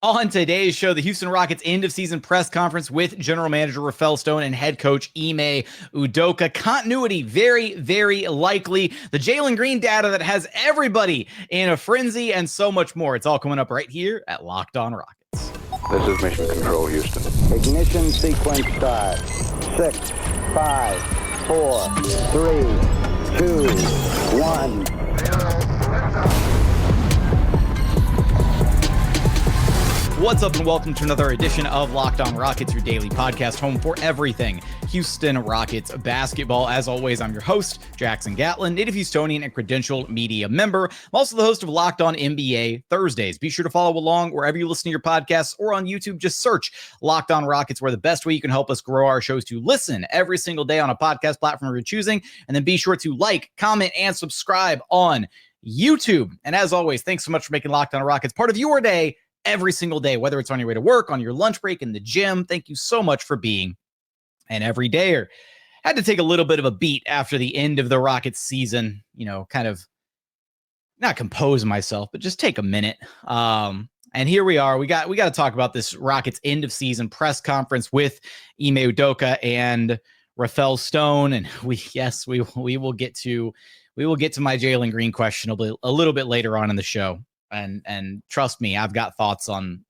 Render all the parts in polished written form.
On today's show, the Houston Rockets end-of-season press conference with general manager Rafels Stone and head coach Ime Udoka. Continuity, very, very likely. The Jalen Green data that has everybody in a frenzy and so much more. It's all coming up right here at Locked On Rockets. This is Mission Control, Houston. Ignition sequence start. 6, 5, 4, 3, 2, 1. What's up and welcome to another edition of Locked On Rockets, your daily podcast home for everything Houston Rockets basketball. As always, I'm your host, Jackson Gatlin, native Houstonian and credentialed media member. I'm also the host of Locked On NBA Thursdays. Be sure to follow along wherever you listen to your podcasts or on YouTube. Just search Locked On Rockets, where the best way you can help us grow our shows to listen every single day on a podcast platform you're choosing. And then be sure to like, comment, and subscribe on YouTube. And as always, thanks so much for making Locked On Rockets part of your day every single day, whether it's on your way to work, on your lunch break, in the gym. Thank you so much for being an everydayer. Had to take a little bit of a beat after the end of the Rockets season, kind of not compose myself, but just take a minute. And here we are. We got to talk about this Rockets end of season press conference with Ime Udoka and Rafels Stone. And we will get to my Jalen Green question a little bit later on in the show. And trust me, I've got thoughts on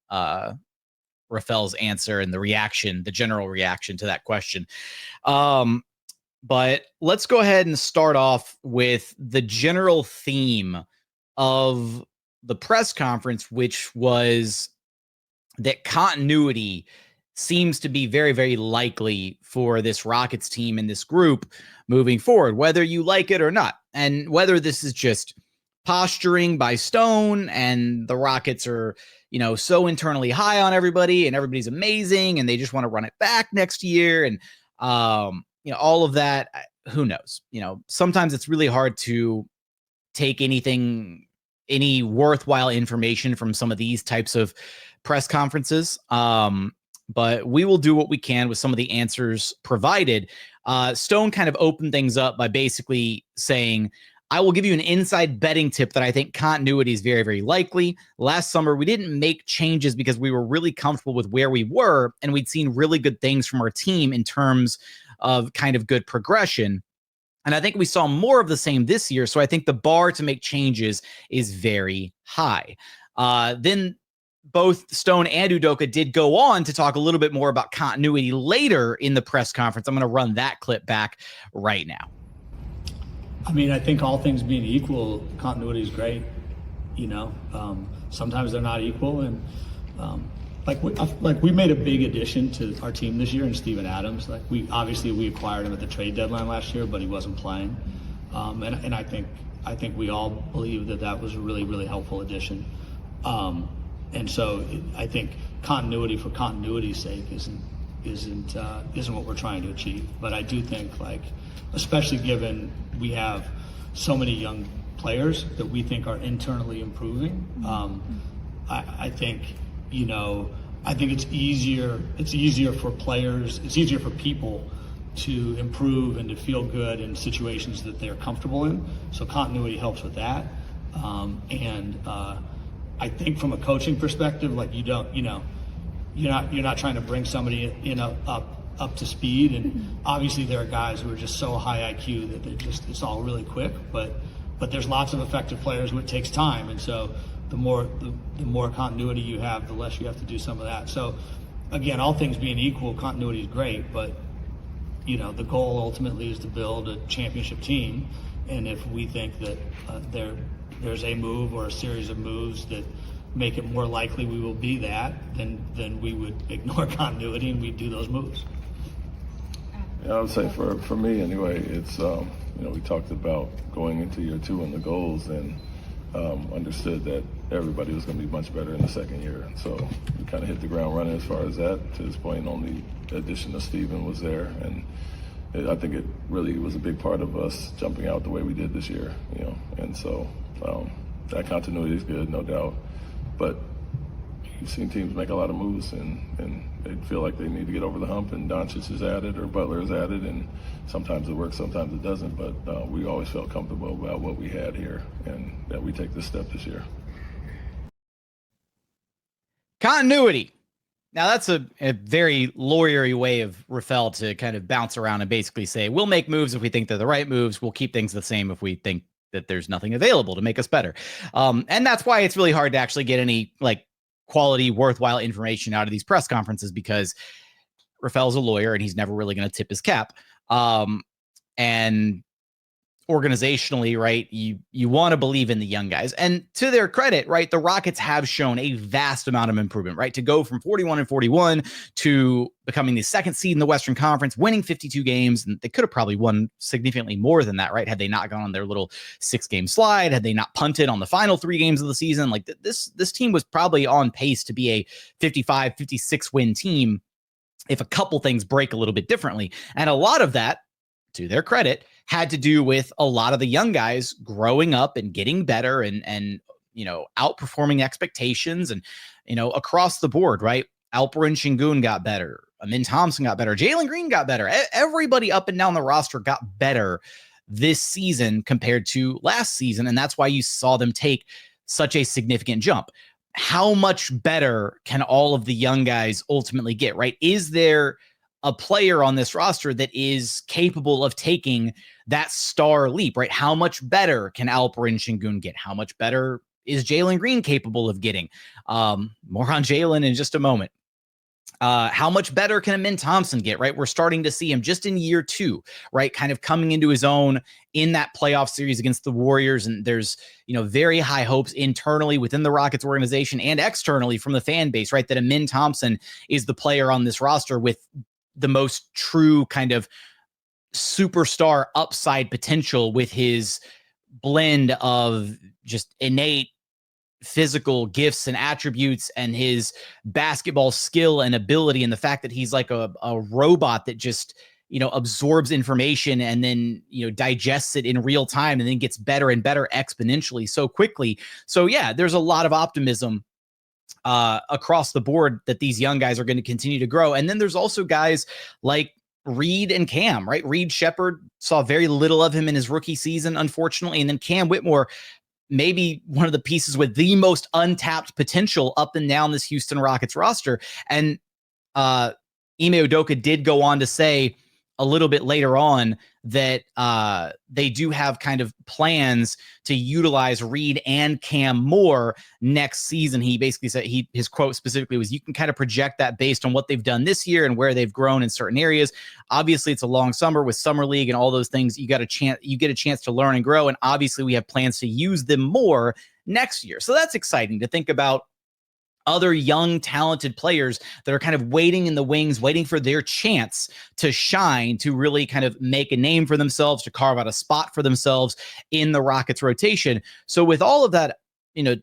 Rafael's answer and the general reaction to that question. But let's go ahead and start off with the general theme of the press conference, which was that continuity seems to be very, very likely for this Rockets team and this group moving forward, whether you like it or not. And whether this is just posturing by Stone and the Rockets are, so internally high on everybody and everybody's amazing and they just want to run it back next year. And, all of that, who knows? Sometimes it's really hard to take any worthwhile information from some of these types of press conferences. But we will do what we can with some of the answers provided. Stone kind of opened things up by basically saying, I will give you an inside betting tip that I think continuity is very, very likely. Last summer, we didn't make changes because we were really comfortable with where we were, and we'd seen really good things from our team in terms of kind of good progression. And I think we saw more of the same this year, so I think the bar to make changes is very high. Then both Stone and Udoka did go on to talk a little bit more about continuity later in the press conference. I'm going to run that clip back right now. I mean, I think all things being equal, continuity is great. Sometimes they're not equal, and we made a big addition to our team this year in Steven Adams. We acquired him at the trade deadline last year, but he wasn't playing, and I think we all believe that was a really, really helpful addition. And so I think continuity for continuity's sake isn't what we're trying to achieve. But I do think, especially given we have so many young players that we think are internally improving, I think it's easier for players, it's easier for people to improve and to feel good in situations that they're comfortable in. So continuity helps with that. I think from a coaching perspective, you're not trying to bring somebody up to speed, and obviously there are guys who are just so high IQ that it's all really quick, but there's lots of effective players where it takes time, and so the more continuity you have, the less you have to do some of that. So again, all things being equal, continuity is great, but the goal ultimately is to build a championship team, and if we think that there's a move or a series of moves that make it more likely we will be that, then we would ignore continuity and we'd do those moves. Yeah, I would say for me anyway, it's we talked about going into year 2 and the goals, and understood that everybody was going to be much better in the second year, and so we kind of hit the ground running as far as that. To this point, only the addition of Steven was there, and I think it really was a big part of us jumping out the way we did this year, and so that continuity is good, no doubt, but you've seen teams make a lot of moves and they feel like they need to get over the hump, and Doncic is added or Butler is added, and sometimes it works, sometimes it doesn't, but we always felt comfortable about what we had here and that we take this step this year. Continuity. Now, that's a very lawyery way of Rafael to kind of bounce around and basically say, we'll make moves if we think they're the right moves. We'll keep things the same if we think that there's nothing available to make us better. And that's why it's really hard to actually get any like quality, worthwhile information out of these press conferences, because Rafael's a lawyer and he's never really going to tip his cap. And organizationally, right, you want to believe in the young guys, and to their credit, right, the Rockets have shown a vast amount of improvement, right, to go from 41-41 to becoming the second seed in the Western Conference, winning 52 games, and they could have probably won significantly more than that, right, had they not gone on their little 6-game slide, had they not punted on the final 3 games of the season. Like this team was probably on pace to be a 55-56 win team if a couple things break a little bit differently, and a lot of that, to their credit, had to do with a lot of the young guys growing up and getting better and you know, outperforming expectations and, you know, across the board, right? Alperen Sengun got better. Thompson got better. Jalen Green got better. Everybody up and down the roster got better this season compared to last season. And that's why you saw them take such a significant jump. How much better can all of the young guys ultimately get, right? Is there a player on this roster that is capable of taking that star leap, right? How much better can Alperen Sengun get? How much better is Jalen Green capable of getting? More on Jalen in just a moment. How much better can Thompson get, right? We're starting to see him just in year 2, right? Kind of coming into his own in that playoff series against the Warriors. And there's, you know, very high hopes internally within the Rockets organization and externally from the fan base, right? That Thompson is the player on this roster with the most true kind of superstar upside potential, with his blend of just innate physical gifts and attributes and his basketball skill and ability, and the fact that he's like a robot that just, you know, absorbs information and then, you know, digests it in real time and then gets better and better exponentially so quickly. So yeah, there's a lot of optimism across the board that these young guys are going to continue to grow. And then there's also guys like Reed and Cam, right? Reed Shepherd, saw very little of him in his rookie season, unfortunately. And then Cam Whitmore, maybe one of the pieces with the most untapped potential up and down this Houston Rockets roster. And Ime Udoka did go on to say a little bit later on that they do have kind of plans to utilize Reed and Cam more next season. He basically said, his quote specifically was, you can kind of project that based on what they've done this year and where they've grown in certain areas. Obviously it's a long summer with summer league and all those things. You get a chance to learn and grow. And obviously we have plans to use them more next year. So that's exciting to think about. Other young, talented players that are kind of waiting in the wings, waiting for their chance to shine, to really kind of make a name for themselves, to carve out a spot for themselves in the Rockets rotation. So with all of that, you know,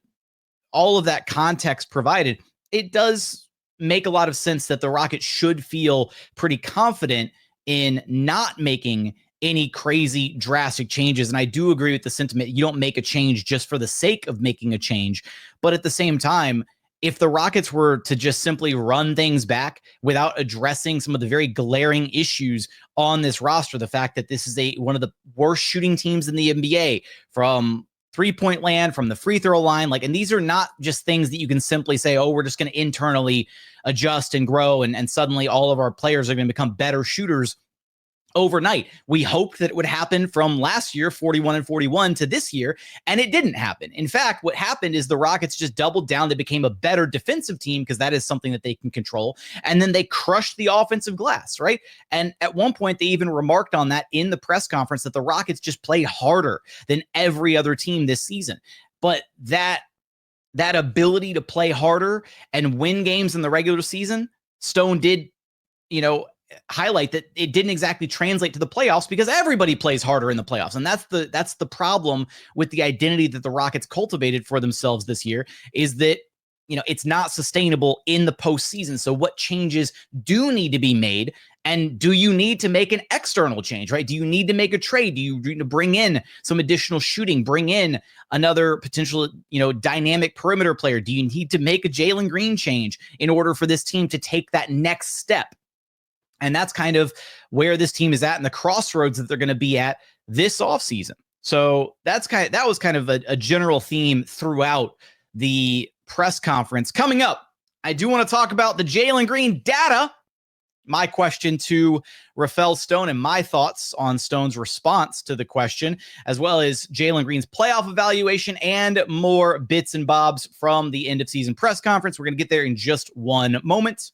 all of that context provided, it does make a lot of sense that the Rockets should feel pretty confident in not making any crazy drastic changes. And I do agree with the sentiment. You don't make a change just for the sake of making a change. But at the same time, if the Rockets were to just simply run things back without addressing some of the very glaring issues on this roster, the fact that this is one of the worst shooting teams in the NBA from three-point land, from the free throw line, like, and these are not just things that you can simply say, oh, we're just going to internally adjust and grow, and suddenly all of our players are going to become better shooters overnight. We hoped that it would happen from last year, 41-41, to this year, and it didn't happen. In fact, what happened is the Rockets just doubled down. They became a better defensive team because that is something that they can control. And then they crushed the offensive glass, right? And at one point, they even remarked on that in the press conference, that the Rockets just play harder than every other team this season. But that ability to play harder and win games in the regular season, Stone did, you know, highlight that it didn't exactly translate to the playoffs, because everybody plays harder in the playoffs. And that's the problem with the identity that the Rockets cultivated for themselves this year, is that, you know, it's not sustainable in the postseason. So what changes do need to be made? And do you need to make an external change, right? Do you need to make a trade? Do you need to bring in some additional shooting, bring in another potential, you know, dynamic perimeter player? Do you need to make a Jalen Green change in order for this team to take that next step? And that's kind of where this team is at, and the crossroads that they're going to be at this offseason. So that was kind of a general theme throughout the press conference. Coming up I do want to talk about the Jalen Green data. My question to Rafael Stone and my thoughts on Stone's response to the question, as well as Jalen Green's playoff evaluation and more bits and bobs from the end of season press conference. We're going to get there in just one moment.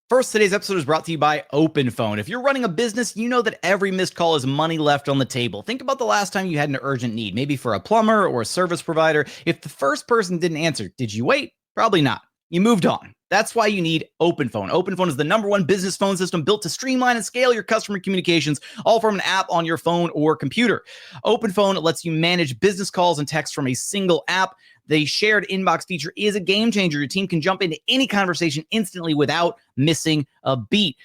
First, today's episode is brought to you by OpenPhone. If you're running a business, you know that every missed call is money left on the table. Think about the last time you had an urgent need, maybe for a plumber or a service provider. If the first person didn't answer, did you wait? Probably not. You moved on. That's why you need OpenPhone. OpenPhone is the #1 business phone system built to streamline and scale your customer communications, all from an app on your phone or computer. OpenPhone lets you manage business calls and texts from a single app. The shared inbox feature is a game changer. Your team can jump into any conversation instantly without missing a beat.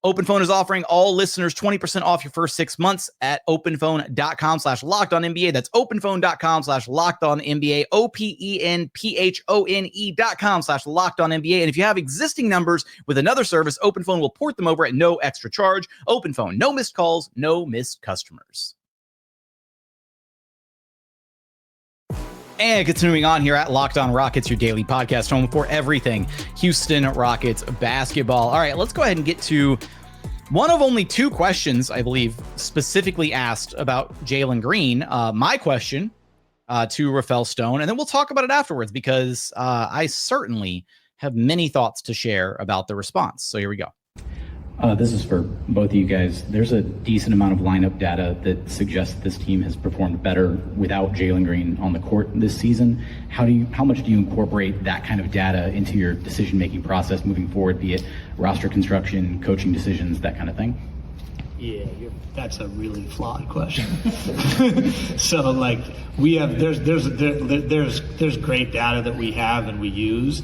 OpenPhone is offering all listeners 20% off your first 6 months at openphone.com/lockedonnba. That's openphone.com/lockedonnba, openphone.com/lockedonnba. And if you have existing numbers with another service, OpenPhone will port them over at no extra charge. OpenPhone, no missed calls, no missed customers. And continuing on here at Locked On Rockets, your daily podcast home for everything Houston Rockets basketball. All right, let's go ahead and get to one of only 2 questions, I believe, specifically asked about Jalen Green. My question to Rafael Stone, and then we'll talk about it afterwards because I certainly have many thoughts to share about the response. So here we go. This is for both of you guys. There's a decent amount of lineup data that suggests that this team has performed better without Jalen Green on the court this season. How much do you incorporate that kind of data into your decision-making process moving forward, be it roster construction, coaching decisions, that kind of thing? Yeah, that's a really flawed question. So, like, we have there's great data that we have and we use.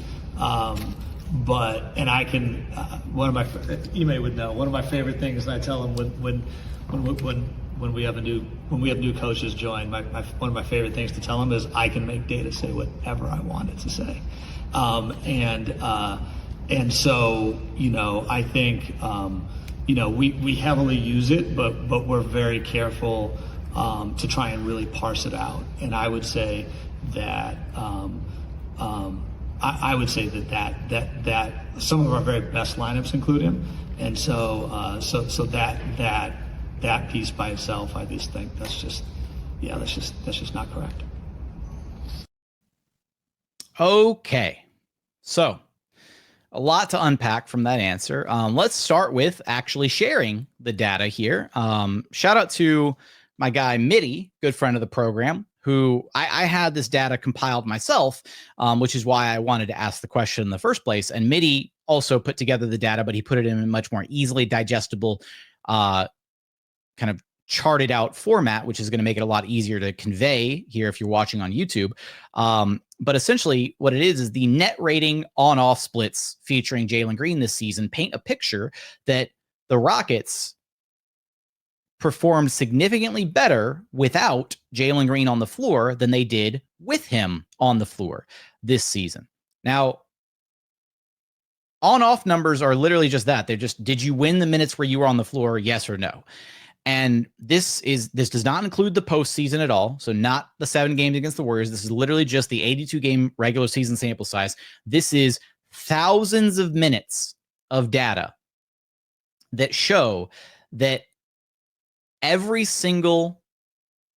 But I can Ime would know, one of my favorite things, and I tell him when we have new coaches join, one of my favorite things to tell them is I can make data say whatever I want it to say, and so I think we heavily use it, but we're very careful to try and really parse it out. And I would say that. I would say that some of our very best lineups include him, and so that piece by itself, I just think that's just not correct. Okay, so a lot to unpack from that answer. Let's start with actually sharing the data here. Shout out to my guy Mitty, good friend of the program, who I had this data compiled myself, which is why I wanted to ask the question in the first place. And Mitty also put together the data, but he put it in a much more easily digestible, kind of charted out format, which is going to make it a lot easier to convey here if you're watching on YouTube. But essentially what it is the net rating on-off splits featuring Jalen Green this season paint a picture that the Rockets performed significantly better without Jalen Green on the floor than they did with him on the floor this season. Now, on-off numbers are literally just that. They're just, did you win the minutes where you were on the floor, yes or no? And this does not include the postseason at all. So not the 7 games against the Warriors. This is literally just the 82-game regular season sample size. This is thousands of minutes of data that show that every single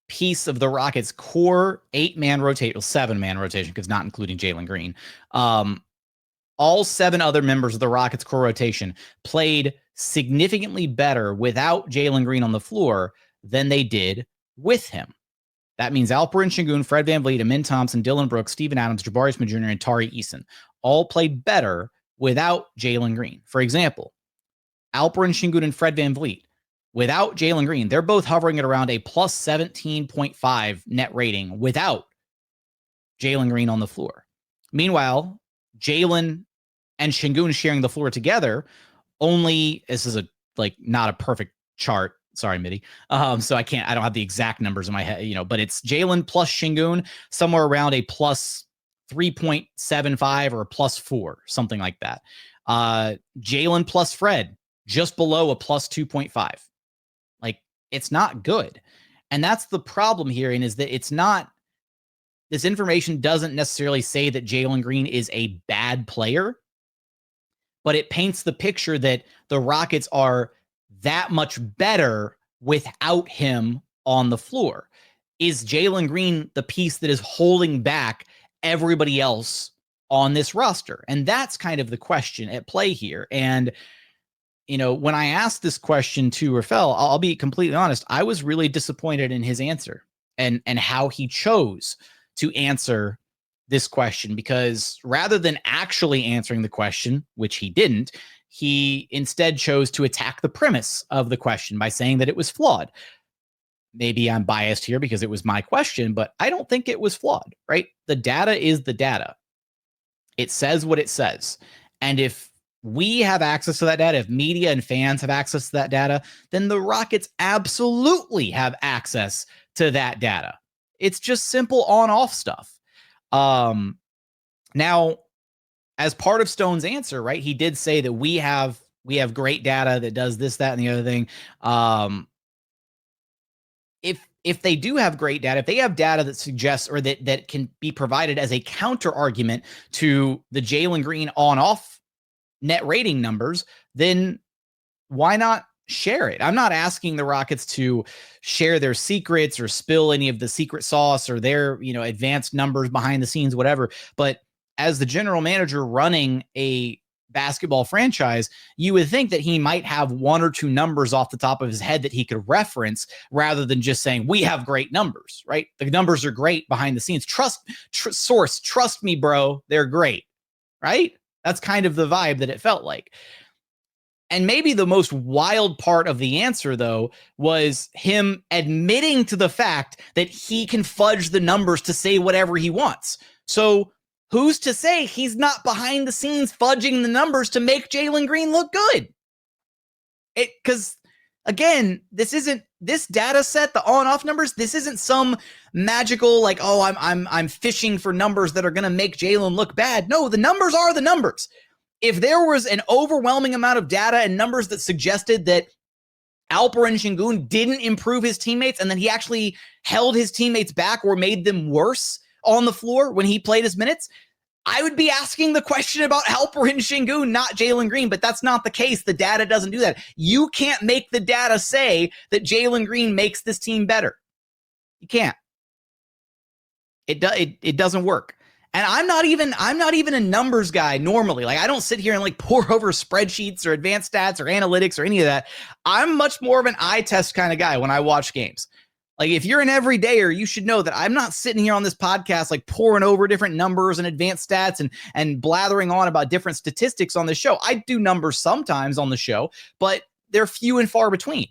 piece of the Rockets' core 8-man rotation, 7-man rotation, because not including Jalen Green, all 7 other members of the Rockets' core rotation played significantly better without Jalen Green on the floor than they did with him. That means Alperen, Sengun, Fred VanVleet, Amin Thompson, Dillon Brooks, Steven Adams, Jabari Smith Jr., and Tari Eason all played better without Jalen Green. For example, Alperen, Sengun, and Fred VanVleet, without Jalen Green, they're both hovering at around a plus 17.5 net rating without Jalen Green on the floor. Meanwhile, Jalen and Sengun sharing the floor together this is not a perfect chart. Sorry, Mitty. So I don't have the exact numbers in my head, but it's Jalen plus Sengun somewhere around a plus 3.75 or a plus 4, something like that. Jalen plus Fred just below a plus 2.5. It's not good. And that's the problem here, and is that it's not this information doesn't necessarily say that Jalen Green is a bad player, but it paints the picture that the Rockets are that much better without him on the floor. Is Jalen Green the piece that is holding back everybody else on this roster? And that's kind of the question at play here. And, you know, when I asked this question to Rafael, I'll be completely honest, I was really disappointed in his answer and how he chose to answer this question, because rather than actually answering the question, which he didn't, he instead chose to attack the premise of the question by saying that it was flawed. Maybe I'm biased here because it was my question, but I don't think it was flawed, right? The data is the data. It says what it says. And if we have access to that data, if media and fans have access to that data, then the Rockets absolutely have access to that data. It's just simple on-off stuff. Now, as part of Stone's answer, right, he did say that we have great data that does this, that, and the other thing. If they do have great data, if they have data that suggests or that can be provided as a counter argument to the Jalen Green on-off net rating numbers, then why not share it? I'm not asking the Rockets to share their secrets or spill any of the secret sauce or their, you know, advanced numbers behind the scenes, whatever. But as the general manager running a basketball franchise, you would think that he might have one or two numbers off the top of his head that he could reference rather than just saying, we have great numbers, right? The numbers are great behind the scenes. Source, trust me, bro, they're great, right? That's kind of the vibe that it felt like. And maybe the most wild part of the answer, though, was him admitting to the fact that he can fudge the numbers to say whatever he wants. So who's to say he's not behind the scenes fudging the numbers to make Jalen Green look good? Because again, this data set, the on-off numbers, this isn't some magical like, oh, I'm fishing for numbers that are going to make Jalen look bad. No, the numbers are the numbers. If there was an overwhelming amount of data and numbers that suggested that Alperen Sengun didn't improve his teammates and then he actually held his teammates back or made them worse on the floor when he played his minutes, I would be asking the question about Alperen Sengun, not Jalen Green, but that's not the case. The data doesn't do that. You can't make the data say that Jalen Green makes this team better. You can't. It doesn't work. And I'm not even a numbers guy normally. Like, I don't sit here and like pore over spreadsheets or advanced stats or analytics or any of that. I'm much more of an eye test kind of guy when I watch games. Like, if you're an everydayer, you should know that I'm not sitting here on this podcast like poring over different numbers and advanced stats and blathering on about different statistics on the show. I do numbers sometimes on the show, but they're few and far between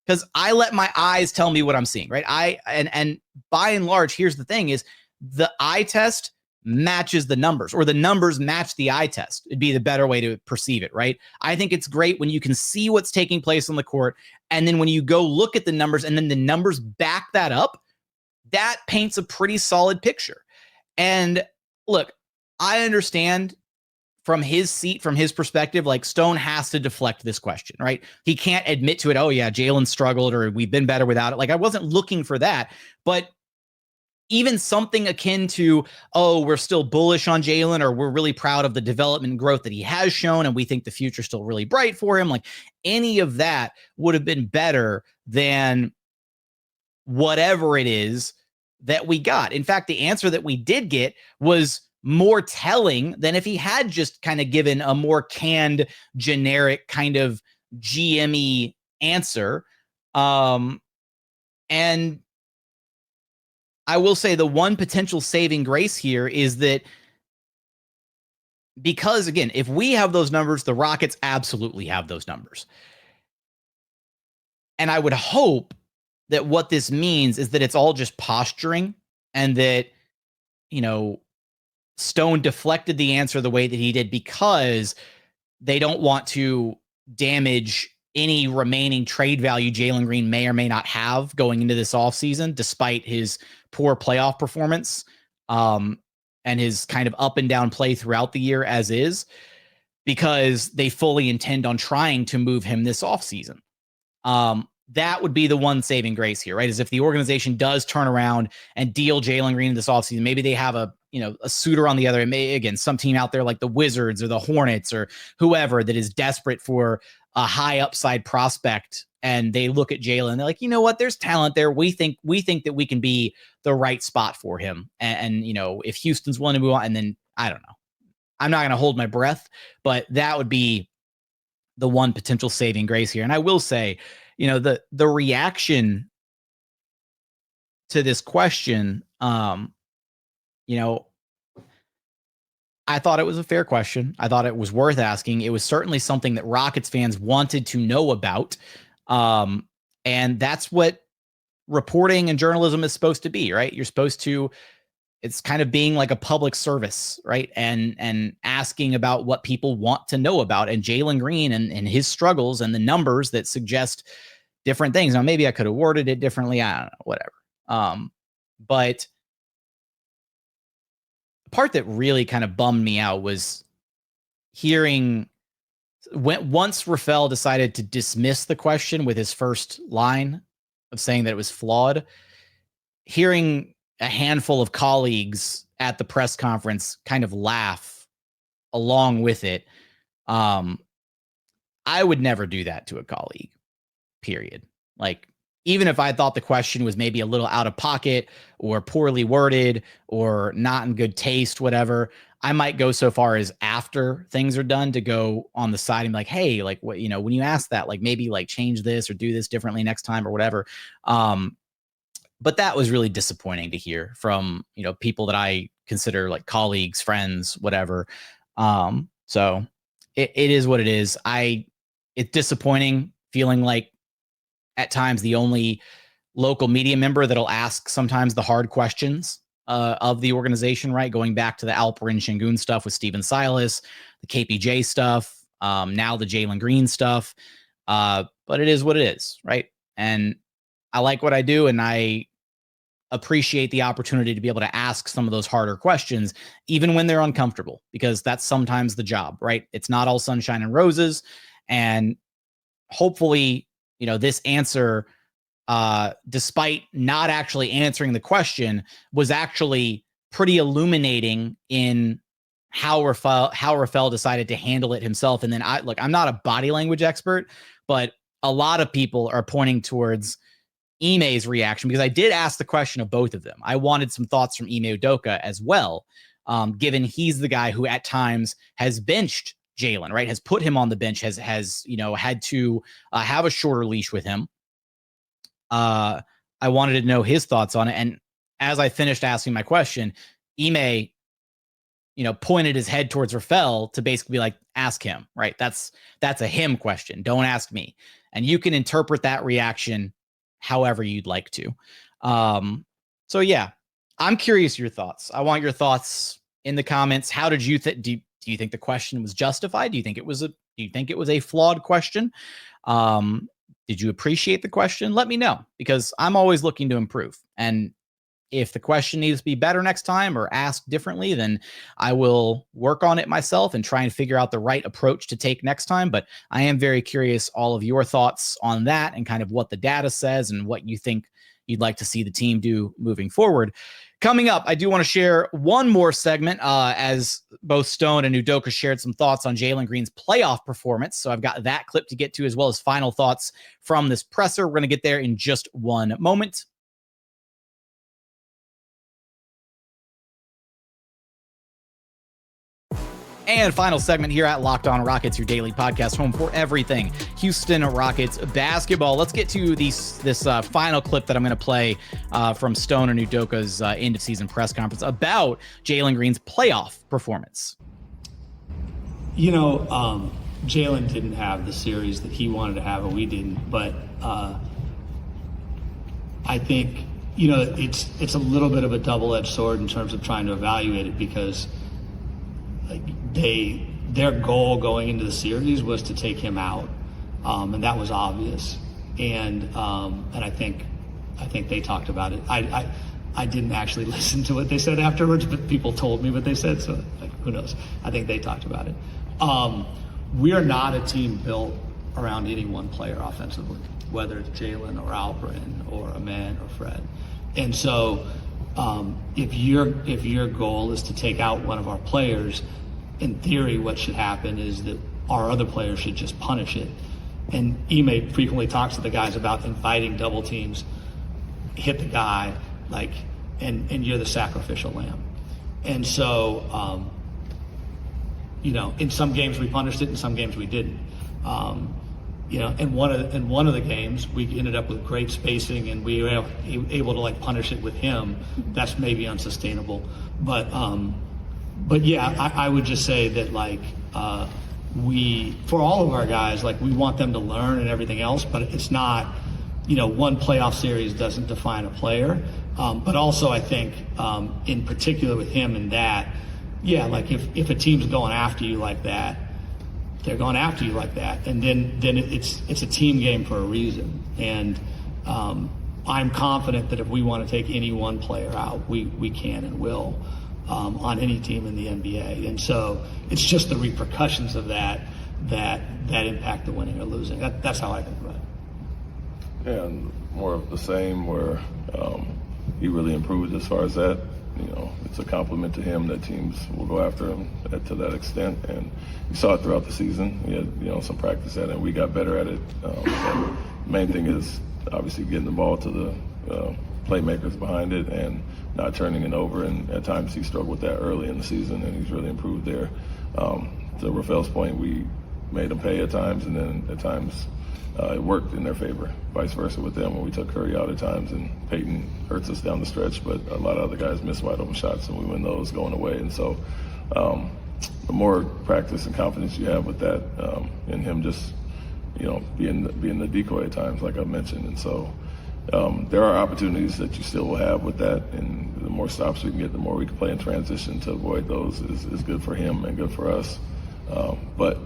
because I let my eyes tell me what I'm seeing, right? And by and large, here's the thing is the eye test matches the numbers, or the numbers match the eye test. It'd be the better way to perceive it, right? I think it's great when you can see what's taking place on the court, and then when you go look at the numbers and then the numbers back that up, that paints a pretty solid picture. And look, I understand from his seat, from his perspective, like Stone has to deflect this question, right? He can't admit to it, oh yeah, Jalen struggled or we've been better without it. Like, I wasn't looking for that, but even something akin to, oh, we're still bullish on Jalen, or we're really proud of the development and growth that he has shown, and we think the future's still really bright for him. Like, any of that would have been better than whatever it is that we got. In fact, the answer that we did get was more telling than if he had just kind of given a more canned, generic kind of GM-y answer. And I will say the one potential saving grace here is that because, again, if we have those numbers, the Rockets absolutely have those numbers. And I would hope that what this means is that it's all just posturing and that, you know, Stone deflected the answer the way that he did because they don't want to damage any remaining trade value Jalen Green may or may not have going into this offseason, despite his poor playoff performance and his kind of up and down play throughout the year as is, because they fully intend on trying to move him this offseason. that would be the one saving grace here, right? Is if the organization does turn around and deal Jalen Green this offseason, maybe they have a suitor on the other. It may, again, some team out there like the Wizards or the Hornets or whoever that is desperate for a high upside prospect. And they look at Jalen, they're like, you know what? There's talent there. We think that we can be the right spot for him. And if Houston's willing to move on, and then I don't know. I'm not going to hold my breath, but that would be the one potential saving grace here. And I will say, the reaction to this question, I thought it was a fair question. I thought it was worth asking. It was certainly something that Rockets fans wanted to know about. And that's what reporting and journalism is supposed to be, right? You're supposed to, it's kind of being like a public service, right? And asking about what people want to know about, and Jalen Green and his struggles and the numbers that suggest different things. Now, maybe I could have worded it differently. I don't know, whatever. But the part that really kind of bummed me out was hearing once Rafael decided to dismiss the question with his first line of saying that it was flawed, hearing a handful of colleagues at the press conference kind of laugh along with it. I would never do that to a colleague, period. Like, even if I thought the question was maybe a little out of pocket or poorly worded or not in good taste, whatever, I might go so far as after things are done to go on the side and be like, hey, like, what, when you ask that, like, maybe like change this or do this differently next time or whatever. But that was really disappointing to hear from, people that I consider like colleagues, friends, whatever. So it is what it is. It's disappointing feeling like at times the only local media member that'll ask sometimes the hard questions of the organization, right? Going back to the Alperen Sengun stuff with Steven Silas, the KPJ stuff, now the Jalen Green stuff. But it is what it is, right? And I like what I do, and I appreciate the opportunity to be able to ask some of those harder questions, even when they're uncomfortable, because that's sometimes the job, right? It's not all sunshine and roses. And hopefully, this answer, despite not actually answering the question, was actually pretty illuminating in how Rafael decided to handle it himself. And then I'm not a body language expert, but a lot of people are pointing towards Ime's reaction, because I did ask the question of both of them. I wanted some thoughts from Ime Udoka as well, given he's the guy who at times has benched Jalen, right? Has put him on the bench, has had to have a shorter leash with him. I wanted to know his thoughts on it. And as I finished asking my question, Ime, pointed his head towards Rafael to basically be like, ask him, right? That's a him question. Don't ask me. And you can interpret that reaction however you'd like to. So yeah, I'm curious your thoughts. I want your thoughts in the comments. How did you think? Do you think the question was justified? Do you think it was a flawed question? Did you appreciate the question? Let me know, because I'm always looking to improve. And if the question needs to be better next time or asked differently, then I will work on it myself and try and figure out the right approach to take next time. But I am very curious all of your thoughts on that and kind of what the data says and what you think you'd like to see the team do moving forward. Coming up, I do want to share one more segment as both Stone and Udoka shared some thoughts on Jalen Green's playoff performance. So I've got that clip to get to, as well as final thoughts from this presser. We're going to get there in just one moment. And final segment here at Locked On Rockets, your daily podcast home for everything Houston Rockets basketball. Let's get to this final clip that I'm going to play from Stone and Udoka's end of season press conference about Jalen Green's playoff performance. Jalen didn't have the series that he wanted to have, and we didn't. But I think it's a little bit of a double-edged sword in terms of trying to evaluate it, because their goal going into the series was to take him out, and that was obvious. And I think they talked about it. I didn't actually listen to what they said afterwards, but people told me what they said, so who knows? I think they talked about it. We are not a team built around any one player offensively. whether it's Jalen or Alperen or Aman or Fred. And so if your goal is to take out one of our players, in theory, what should happen is that our other players should just punish it. And Ime frequently talks to the guys about inviting double teams, hit the guy, and you're the sacrificial lamb. And so, in some games we punished it, in some games we didn't. In one of the games we ended up with great spacing, and we were able to punish it with him. That's maybe unsustainable, but yeah, I would just say that for all of our guys, we want them to learn and everything else, but it's not, one playoff series doesn't define a player. But also I think, in particular with him and that, yeah, if a team's going after you like that, they're going after you like that. And then it's a team game for a reason. And, I'm confident that if we want to take any one player out, we can and will, on any team in the NBA. And so it's just the repercussions of that impact the winning or losing. That's how I think about it. Yeah, and more of the same where he really improved as far as that. It's a compliment to him that teams will go after him to that extent. And you saw it throughout the season. He had, some practice at it, and we got better at it. The main thing is obviously getting the ball to the playmakers behind it and not turning it over. And at times he struggled with that early in the season, and he's really improved there. To Rafael's point, we made him pay at times, and then at times it worked in their favor. Vice versa with them when we took Curry out at times, and Peyton hurts us down the stretch, but a lot of other guys miss wide open shots, and we win those going away. And so the more practice and confidence you have with that, and him just being the decoy at times, like I mentioned. And so there are opportunities that you still will have with that, and the more stops we can get, the more we can play in transition to avoid those is good for him and good for us. But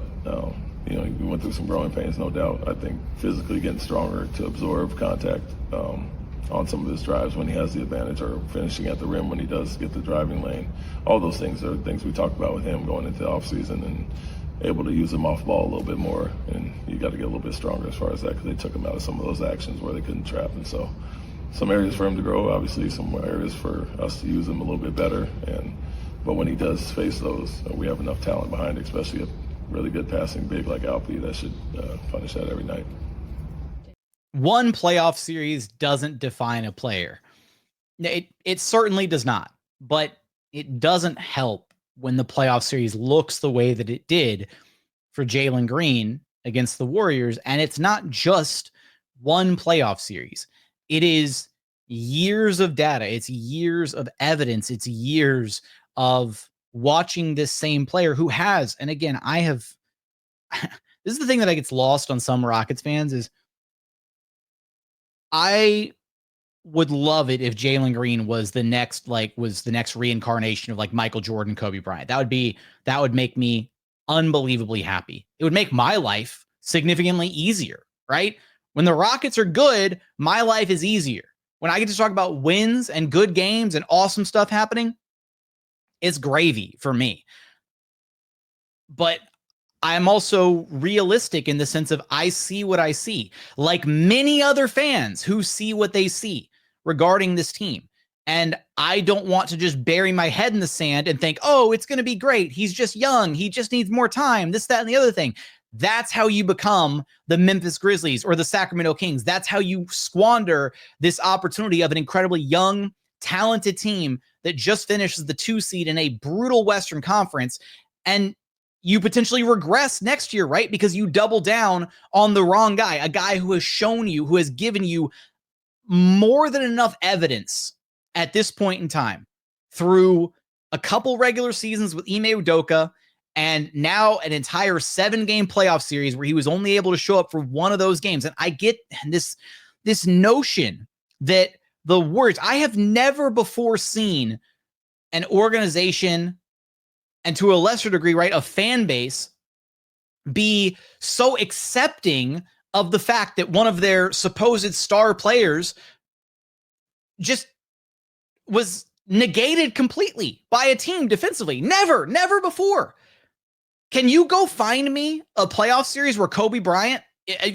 we went through some growing pains, no doubt. I think physically getting stronger to absorb contact on some of his drives when he has the advantage, or finishing at the rim when he does get the driving lane. All those things are things we talked about with him going into the offseason, and able to use him off ball a little bit more. And you got to get a little bit stronger as far as that, because they took him out of some of those actions where they couldn't trap. And so some areas for him to grow, obviously some areas for us to use him a little bit better. But when he does face those, we have enough talent behind it, especially a really good passing big like Alpi that should punish that every night. One playoff series doesn't define a player. It certainly does not, but it doesn't help when the playoff series looks the way that it did for Jalen Green against the Warriors. And it's not just one playoff series. It is years of data. It's years of evidence. It's years of watching this same player who has, and again, this is the thing that gets lost on some Rockets fans, is I would love it if Jalen Green was the next reincarnation of Michael Jordan, Kobe Bryant. That would make me unbelievably happy. It would make my life significantly easier, right? When the Rockets are good, my life is easier. When I get to talk about wins and good games and awesome stuff happening, it's gravy for me. But I'm also realistic in the sense of I see what I see, like many other fans who see what they see regarding this team. And I don't want to just bury my head in the sand and think, oh, it's going to be great. He's just young. He just needs more time. This, that, and the other thing. That's how you become the Memphis Grizzlies or the Sacramento Kings. That's how you squander this opportunity of an incredibly young, talented team that just finishes the 2 seed in a brutal Western Conference. And you potentially regress next year, right? Because you double down on the wrong guy, a guy who has shown you, who has given you more than enough evidence at this point in time through a couple regular seasons with Ime Udoka, and now an entire 7-game playoff series where he was only able to show up for one of those games. And I get this notion that the Warriors, I have never before seen an organization, and to a lesser degree, right, a fan base, be so accepting of the fact that one of their supposed star players just was negated completely by a team defensively. Never before. Can you go find me a playoff series where Kobe Bryant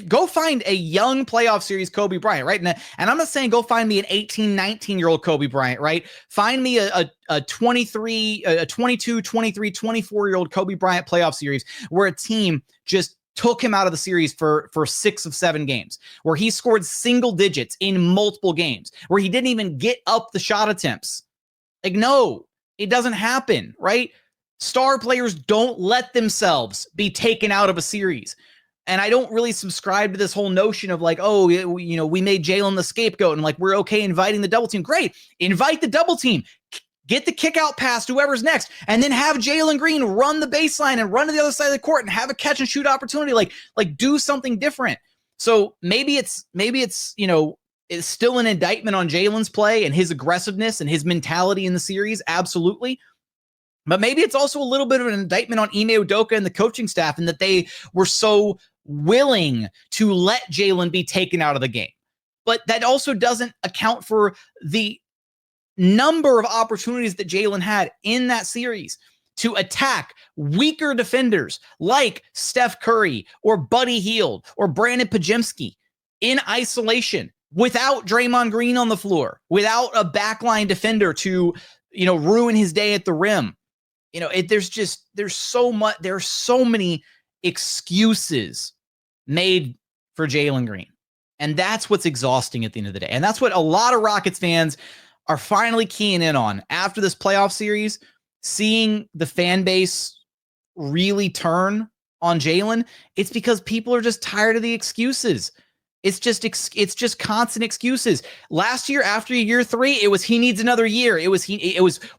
Go find a young playoff series Kobe Bryant, right? And I'm not saying go find me an 18, 19-year-old Kobe Bryant, right? Find me a 22, 23, 24-year-old Kobe Bryant playoff series where a team just took him out of the series for 6 of 7 games, where he scored single digits in multiple games, where he didn't even get up the shot attempts. Like, no, it doesn't happen, right? Star players don't let themselves be taken out of a series. And I don't really subscribe to this whole notion of like, oh, you know, we made Jalen the scapegoat and like, we're okay inviting the double team. Great. Invite the double team. Get the kick out pass to whoever's next, and then have Jalen Green run the baseline and run to the other side of the court and have a catch and shoot opportunity. Like do something different. So maybe it's, you know, it's still an indictment on Jalen's play and his aggressiveness and his mentality in the series. Absolutely. But maybe it's also a little bit of an indictment on Ime Udoka and the coaching staff, and that they were so willing to let Jalen be taken out of the game. But that also doesn't account for the number of opportunities that Jalen had in that series to attack weaker defenders like Steph Curry or Buddy Hield or Brandon Pajemski in isolation without Draymond Green on the floor, without a backline defender to, you know, ruin his day at the rim. You know, there's so many excuses made for Jalen Green. And that's what's exhausting at the end of the day. And that's what a lot of Rockets fans are finally keying in on after this playoff series, seeing the fan base really turn on Jalen. It's because people are just tired of the excuses. It's just constant excuses. Last year, after year 3, it was he needs another year. It was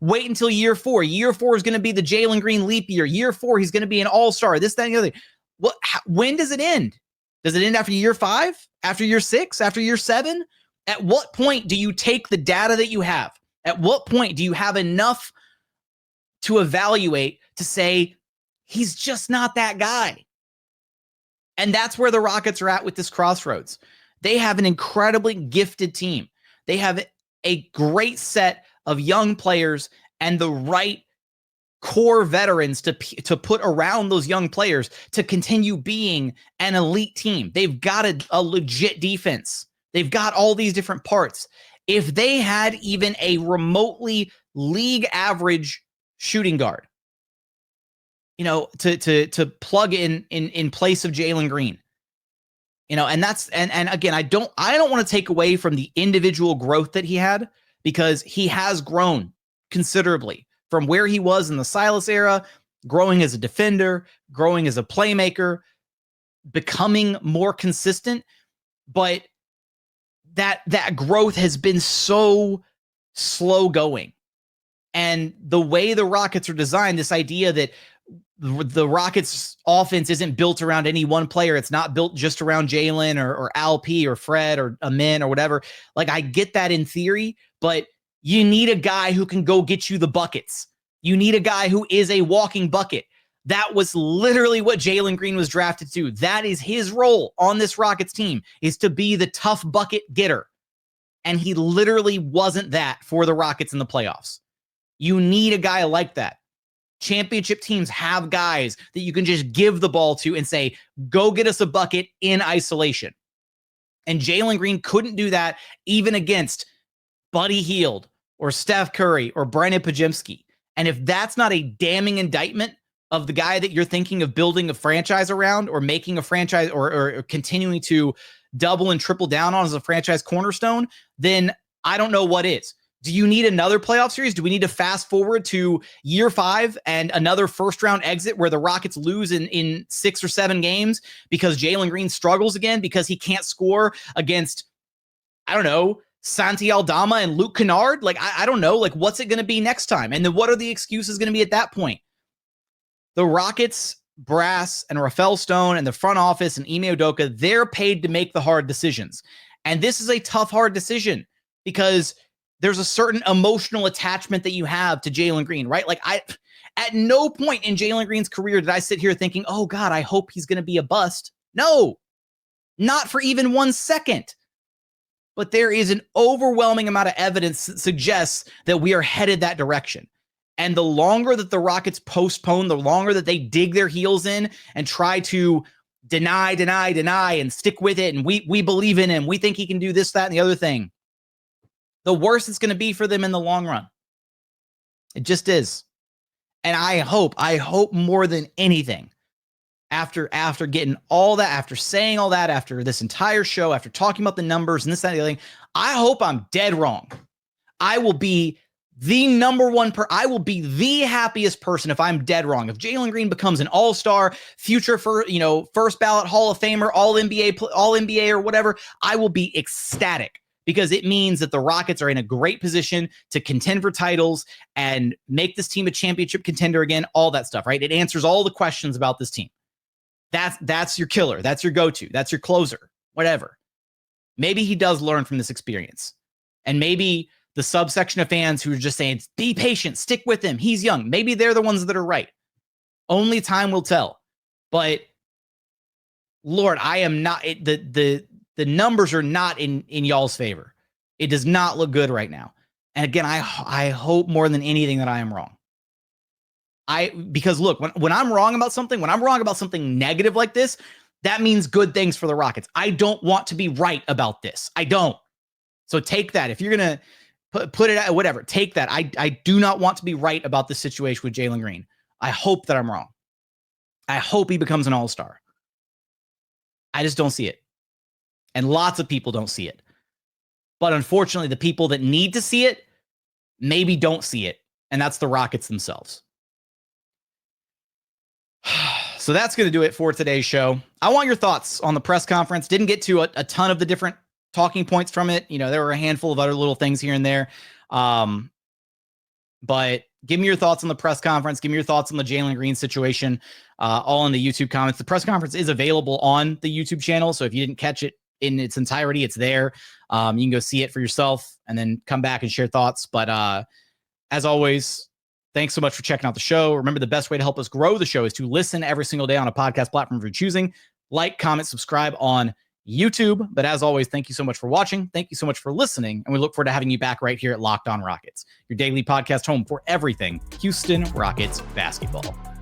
wait until year 4. Year 4 is going to be the Jalen Green leap year. Year 4, he's going to be an all-star. This, that, and the other. When does it end? Does it end after year 5? After year 6? After year 7? At what point do you take the data that you have? At what point do you have enough to evaluate to say he's just not that guy? And that's where the Rockets are at with this Crossroads. They have an incredibly gifted team. They have a great set of young players and the right core veterans to put around those young players to continue being an elite team. They've got a legit defense. They've got all these different parts. If they had even a remotely league average shooting guard, you know, to plug in place of Jalen Green, you know, and that's, and again, I don't want to take away from the individual growth that he had, because he has grown considerably from where he was in the Silas era, growing as a defender, growing as a playmaker, becoming more consistent. But that growth has been so slow going. And the way the Rockets are designed, this idea that the Rockets offense isn't built around any one player. It's not built just around Jalen or Al P or Fred or Amin or whatever. Like, I get that in theory, but you need a guy who can go get you the buckets. You need a guy who is a walking bucket. That was literally what Jalen Green was drafted to. That is his role on this Rockets team, is to be the tough bucket getter. And he literally wasn't that for the Rockets in the playoffs. You need a guy like that. Championship teams have guys that you can just give the ball to and say, go get us a bucket in isolation. And Jalen Green couldn't do that even against Buddy Hield or Steph Curry or Brandon Pajemski. And if that's not a damning indictment of the guy that you're thinking of building a franchise around, or making a franchise, or continuing to double and triple down on as a franchise cornerstone, then I don't know what is. Do you need another playoff series? Do we need to fast forward to year 5 and another first round exit where the Rockets lose in 6 or 7 games because Jalen Green struggles again because he can't score against, I don't know, Santi Aldama and Luke Kennard? Like, I don't know. Like, what's it going to be next time? And then what are the excuses going to be at that point? The Rockets brass and Rafael Stone and the front office and Ime Udoka, they're paid to make the hard decisions. And this is a tough, hard decision because there's a certain emotional attachment that you have to Jalen Green, right? Like, at no point in Jalen Green's career did I sit here thinking, oh God, I hope he's going to be a bust. No, not for even 1 second. But there is an overwhelming amount of evidence that suggests that we are headed that direction. And the longer that the Rockets postpone, the longer that they dig their heels in and try to deny, and stick with it. And we believe in him. We think he can do this, that, and the other thing. The worse it's going to be for them in the long run. It just is. And I hope more than anything, after getting all that, after saying all that, after this entire show, after talking about the numbers and this, that, and the other thing, I hope I'm dead wrong. I will be the number one I will be the happiest person if I'm dead wrong. If Jalen Green becomes an all-star, future first ballot Hall of Famer, all NBA or whatever, I will be ecstatic, because it means that the Rockets are in a great position to contend for titles and make this team a championship contender again, all that stuff, right? It answers all the questions about this team. That's your killer. That's your go-to. That's your closer, whatever. Maybe he does learn from this experience. And maybe the subsection of fans who are just saying, be patient, stick with him, he's young, maybe they're the ones that are right. Only time will tell. But Lord, I am not, the numbers are not in y'all's favor. It does not look good right now. And again, I hope more than anything that I am wrong. Because look, when I'm wrong about something, when I'm wrong about something negative like this, that means good things for the Rockets. I don't want to be right about this. I don't. So take that. If you're going to put it at whatever, take that. I do not want to be right about this situation with Jalen Green. I hope that I'm wrong. I hope he becomes an all-star. I just don't see it. And lots of people don't see it. But unfortunately, the people that need to see it maybe don't see it. And that's the Rockets themselves. So that's going to do it for today's show. I want your thoughts on the press conference. Didn't get to a ton of the different talking points from it. You know, there were a handful of other little things here and there. But give me your thoughts on the press conference. Give me your thoughts on the Jalen Green situation, all in the YouTube comments. The press conference is available on the YouTube channel. So if you didn't catch it in its entirety, it's there. You can go see it for yourself and then come back and share thoughts. But as always, thanks so much for checking out the show. Remember, the best way to help us grow the show is to listen every single day on a podcast platform of your choosing. Like, comment, subscribe on YouTube. But as always, thank you so much for watching. Thank you so much for listening. And we look forward to having you back right here at Locked On Rockets, your daily podcast home for everything Houston Rockets basketball.